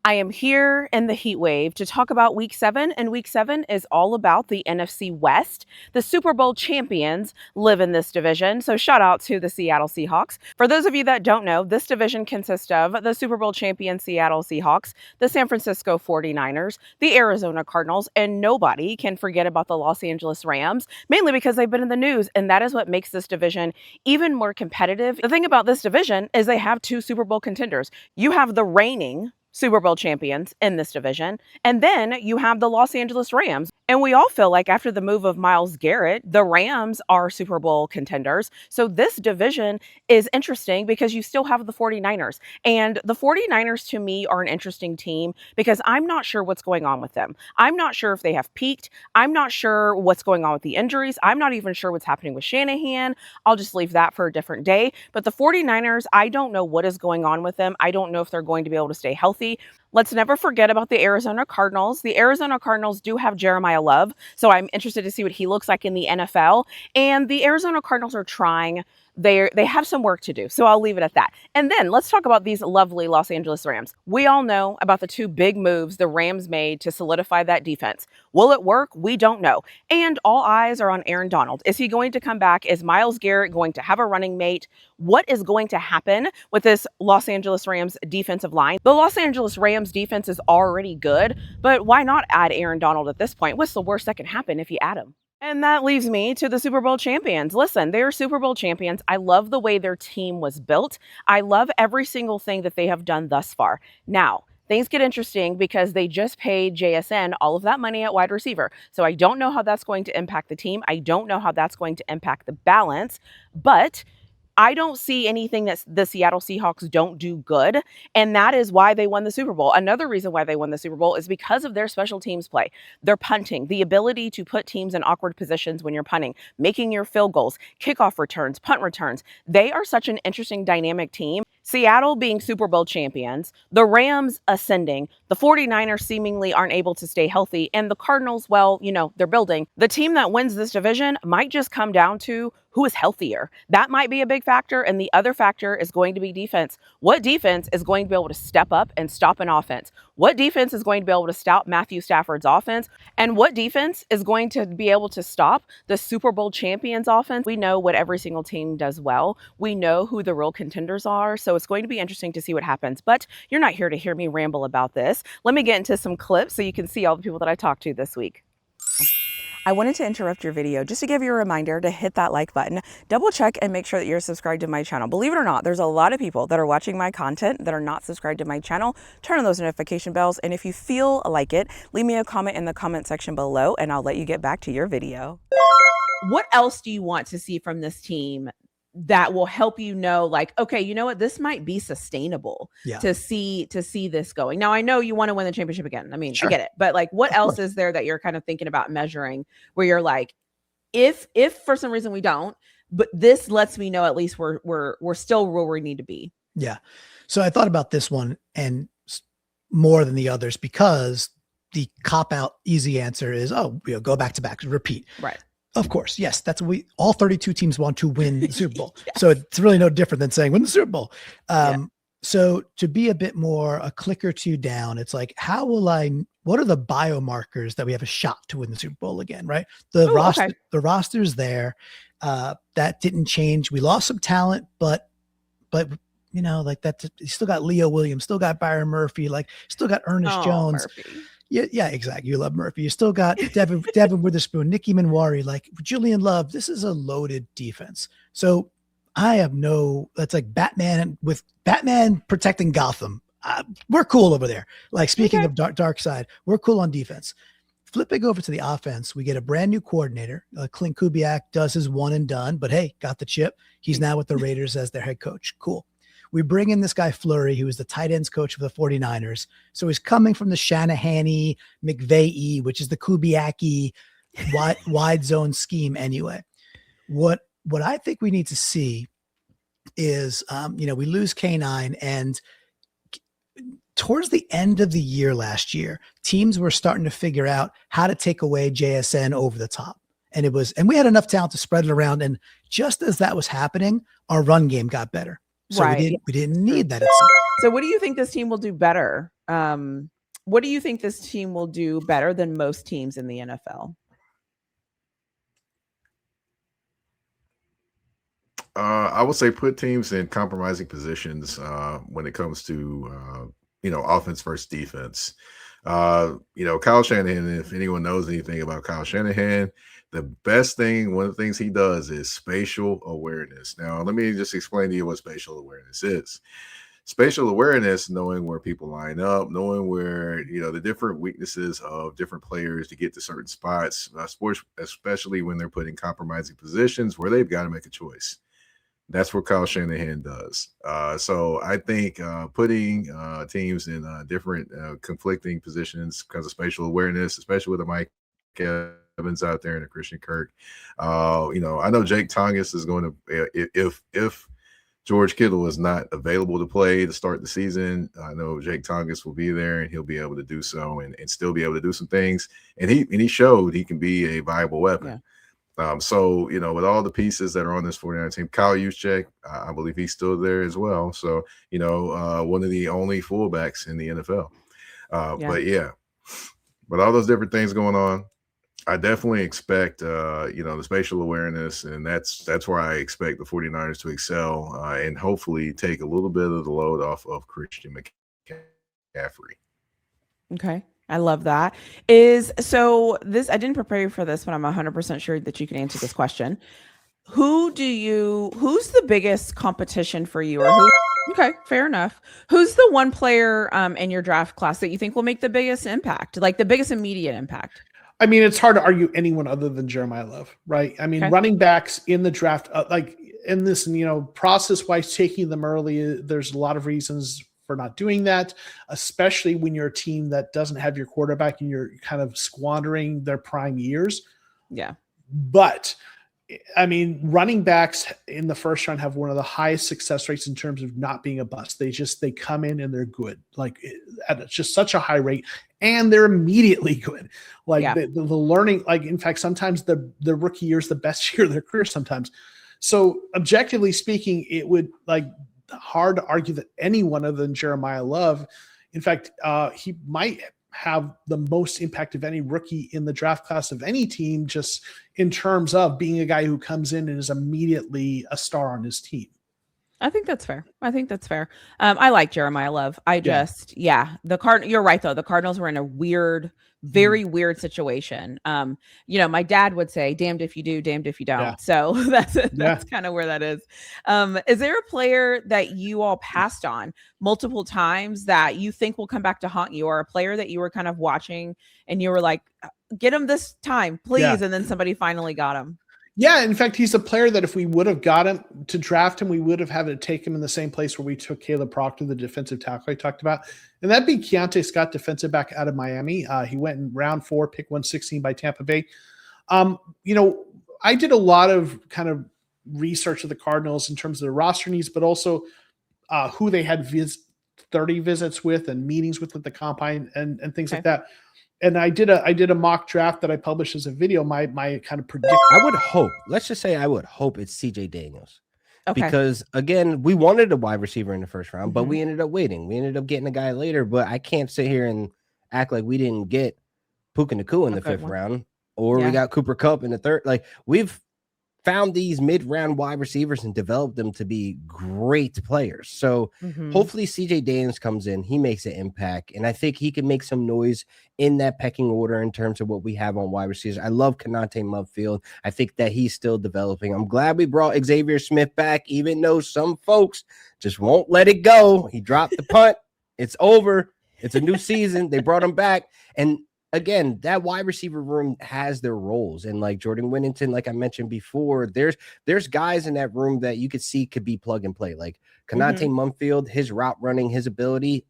I am here in the heat wave to talk about week 7, and week 7 is all about the NFC West. The Super Bowl champions live in this division, so shout out to the Seattle Seahawks. For those of you that don't know, this division consists of the Super Bowl champion Seattle Seahawks, the San Francisco 49ers, the Arizona Cardinals, and nobody can forget about the Los Angeles Rams, mainly because they've been in the news, and that is what makes this division even more competitive. The thing about this division is they have 2 Super Bowl contenders. You have the reigning Super Bowl champions in this division. And then you have the Los Angeles Rams. And we all feel like after the move of Myles Garrett, the Rams are Super Bowl contenders. So this division is interesting because you still have the 49ers. And the 49ers to me are an interesting team because I'm not sure what's going on with them. I'm not sure if they have peaked. I'm not sure what's going on with the injuries. I'm not even sure what's happening with Shanahan. I'll just leave that for a different day. But the 49ers, I don't know what is going on with them. I don't know if they're going to be able to stay healthy. Let's never forget about the Arizona Cardinals. The Arizona Cardinals do have Jeremiah Love, so I'm interested to see what he looks like in the NFL. And the Arizona Cardinals are trying. They have some work to do, so I'll leave it at that. And then let's talk about these lovely Los Angeles Rams. We all know about the 2 big moves the Rams made to solidify that defense. Will it work? We don't know. And all eyes are on Aaron Donald. Is he going to come back? Is Myles Garrett going to have a running mate? What is going to happen with this Los Angeles Rams defensive line? The Los Angeles Rams defense is already good, but why not add Aaron Donald at this point? What's the worst that can happen if you add him? And that leaves me to the Super Bowl champions. Listen, they're Super Bowl champions. I love the way their team was built. I love every single thing that they have done thus far. Now, things get interesting because they just paid JSN all of that money at wide receiver. So I don't know how that's going to impact the team. I don't know how that's going to impact the balance, but I don't see anything that the Seattle Seahawks don't do good, and that is why they won the Super Bowl. Another reason why they won the Super Bowl is because of their special teams play. Their punting, the ability to put teams in awkward positions when you're punting, making your field goals, kickoff returns, punt returns. They are such an interesting dynamic team. Seattle being Super Bowl champions, the Rams ascending, the 49ers seemingly aren't able to stay healthy, and the Cardinals, well, they're building. The team that wins this division might just come down to who is healthier. That might be a big factor, and the other factor is going to be defense. What defense is going to be able to step up and stop an offense? What defense is going to be able to stop Matthew Stafford's offense? And what defense is going to be able to stop the Super Bowl champions offense? We know what every single team does well. We know who the real contenders are, so it's going to be interesting to see what happens. But you're not here to hear me ramble about this. Let me get into some clips so you can see all the people that I talked to this week. I wanted to interrupt your video just to give you a reminder to hit that like button, double check and make sure that you're subscribed to my channel. Believe it or not, there's a lot of people that are watching my content that are not subscribed to my channel. Turn on those notification bells, and if you feel like it, leave me a comment in the comment section below and I'll let you get back to your video. What else do you want to see from this team that will help you know, like, okay, you know what, this might be sustainable to see this going? Now, I know you want to win the championship again. I mean, sure. I get it. But like, what else is there that you're kind of thinking about measuring where you're like, if for some reason we don't, but this lets me know at least we're still where we need to be? Yeah. So I thought about this one and more than the others because the cop out easy answer is, go back to back, repeat. Right. Of course, yes, that's what all 32 teams want to win the Super Bowl. Yes. So it's really no different than saying win the Super Bowl. So to be a bit more a click or two down, it's like, what are the biomarkers that we have a shot to win the Super Bowl again, right? The roster's there. That didn't change. We lost some talent, but like that, you still got Leo Williams, still got Byron Murphy, still got Ernest Jones. Murphy. Yeah, exactly. You love Murphy. You still got Devin Witherspoon, Nicky Manwari, Julian Love. This is a loaded defense. So I have that's like Batman protecting Gotham. We're cool over there. Speaking of dark side, we're cool on defense. Flipping over to the offense, we get a brand new coordinator. Clint Kubiak does his one and done, but hey, got the chip. He's now with the Raiders as their head coach. Cool. We bring in this guy, Fleury, who is the tight ends coach for the 49ers. So he's coming from the Shanahan-y, McVay-y, which is the Kubiak-y wide zone scheme anyway. What I think we need to see is, we lose K9, and towards the end of the year last year, teams were starting to figure out how to take away JSN over the top. And we had enough talent to spread it around. And just as that was happening, our run game got better. So we didn't need that. So what do you think this team will do better? What do you think this team will do better than most teams in the NFL? I would say put teams in compromising positions when it comes to offense versus defense. Kyle Shanahan, if anyone knows anything about Kyle Shanahan, the best thing, one of the things he does is spatial awareness. Now, let me just explain to you what spatial awareness is. Spatial awareness, knowing where people line up, knowing where, the different weaknesses of different players to get to certain spots, sports, especially when they're put in compromising positions where they've got to make a choice. That's what Kyle Shanahan does. So I think putting teams in different conflicting positions because of spatial awareness, especially with a Mike Evans out there and a Christian Kirk. I know Jake Tongas is going to, if George Kittle is not available to play to start the season, I know Jake Tongas will be there and he'll be able to do so and still be able to do some things. And he showed he can be a viable weapon. Yeah. So, with all the pieces that are on this 49 team, Kyle Juszczyk, I believe he's still there as well. So, one of the only fullbacks in the NFL. But all those different things going on, I definitely expect, the spatial awareness, and that's where I expect the 49ers to excel and hopefully take a little bit of the load off of Christian McCaffrey. Okay. I love that. I didn't prepare you for this, but I'm 100% sure that you can answer this question. Who's the biggest competition for you? Okay, fair enough. Who's the one player in your draft class that you think will make the biggest impact, like the biggest immediate impact? I mean, it's hard to argue anyone other than Jeremiah Love, right? I mean, running backs in the draft, in this, process-wise, taking them early, there's a lot of reasons for not doing that, especially when you're a team that doesn't have your quarterback and you're kind of squandering their prime years. Yeah. But I mean, running backs in the first round have one of the highest success rates in terms of not being a bust. They come in and they're good, at just such a high rate, and they're immediately good. The learning, in fact, sometimes the rookie year is the best year of their career sometimes. So objectively speaking, it would hard to argue that anyone other than Jeremiah Love. In fact, he might have the most impact of any rookie in the draft class of any team, just in terms of being a guy who comes in and is immediately a star on his team. I think that's fair. I like Jeremiah Love. You're right though. The Cardinals were in a very weird situation. My dad would say, damned if you do, damned if you don't. Yeah. So that's kind of where that is. Is there a player that you all passed on multiple times that you think will come back to haunt you, or a player that you were kind of watching and you were like, get him this time, please. Yeah. And then somebody finally got him. Yeah, in fact, he's a player that if we would have got him to draft him, we would have had to take him in the same place where we took Caleb Proctor, the defensive tackle I talked about. And that'd be Keontae Scott, defensive back out of Miami. He went in round 4, pick 116 by Tampa Bay. I did a lot of kind of research of the Cardinals in terms of their roster needs, but also who they had 30 visits with and meetings with at the combine and things like that. And I did a mock draft that I published as a video. My kind of prediction. I would hope. Let's just say I would hope it's C.J. Daniels, because again, we wanted a wide receiver in the first round, but we ended up waiting. We ended up getting a guy later. But I can't sit here and act like we didn't get Puka Nacua in the 5th round, or we got Cooper Kupp in the 3rd. We've found these mid-round wide receivers and developed them to be great players. So hopefully CJ Daniels comes in, he makes an impact, and I think he can make some noise in that pecking order in terms of what we have on wide receivers. I love Konate Mudfield. I think that he's still developing. I'm glad we brought Xavier Smith back, even though some folks just won't let it go. He dropped the punt. It's over. It's a new season. They brought him back. And again, that wide receiver room has their roles. And like Jordan Whittington, like I mentioned before, there's guys in that room that you could see could be plug and play. Like Konate Mudfield, his route running, his ability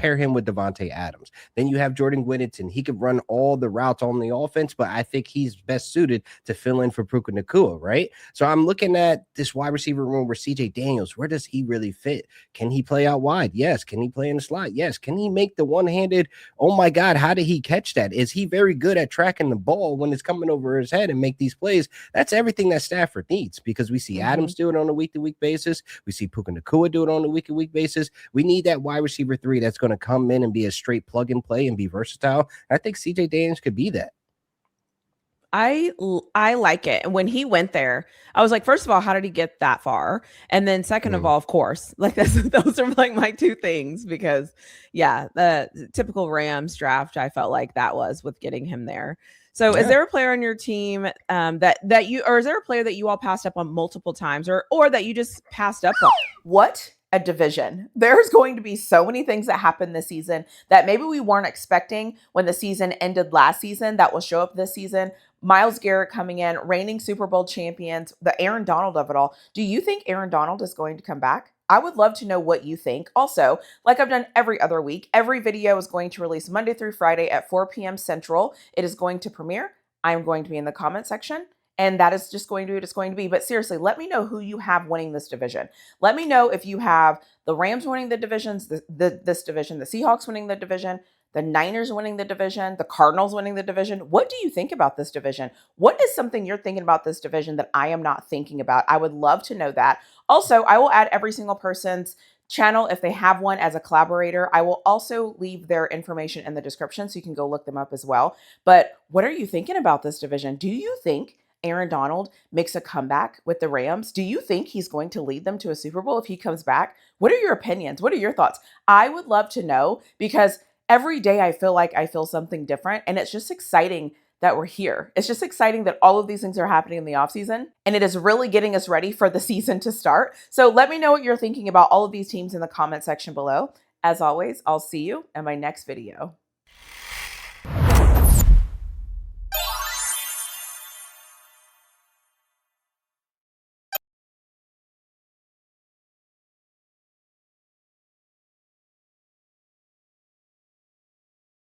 pair him with Devontae Adams. Then you have Jordan Whittington. He could run all the routes on the offense, but I think he's best suited to fill in for Puka Nacua, right? So I'm looking at this wide receiver room where CJ Daniels, where does he really fit? Can he play out wide? Yes. Can he play in the slot? Yes. Can he make the one-handed? Oh my God, how did he catch that? Is he very good at tracking the ball when it's coming over his head and make these plays? That's everything that Stafford needs, because we see Adams do it on a week-to-week basis. We see Puka Nacua do it on a week-to-week basis. We need that wide receiver 3 that's going to come in and be a straight plug and play and be versatile. I think CJ Daniels could be that. I like it. And when he went there, I was like, first of all, how did he get that far? And then second of all, of course, like those are like my two things, because yeah, the typical Rams draft, I felt like that was with getting him there. So is there a player on your team that you, or is there a player that you all passed up on multiple times, or that you just passed up on? What a division. There's going to be so many things that happen this season that maybe we weren't expecting when the season ended last season that will show up this season. Myles Garrett coming in, reigning Super Bowl champions, the Aaron Donald of it all. Do you think Aaron Donald is going to come back? I would love to know what you think. Also, like I've done every other week, every video is going to release Monday through Friday at 4 p.m. Central. It is going to premiere. I'm going to be in the comment section. And that is just going to be what it's going to be. But seriously, let me know who you have winning this division. Let me know if you have the Rams winning the divisions, this division, the Seahawks winning the division, the Niners winning the division, the Cardinals winning the division. What do you think about this division? What is something you're thinking about this division that I am not thinking about? I would love to know that. Also, I will add every single person's channel if they have one as a collaborator. I will also leave their information in the description so you can go look them up as well. But what are you thinking about this division? Do you think Aaron Donald makes a comeback with the Rams? Do you think he's going to lead them to a Super Bowl if he comes back? What are your opinions? What are your thoughts? I would love to know, because every day I feel like I feel something different, and it's just exciting that we're here. It's just exciting that all of these things are happening in the offseason, and it is really getting us ready for the season to start. So let me know what you're thinking about all of these teams in the comment section below. As always, I'll see you in my next video.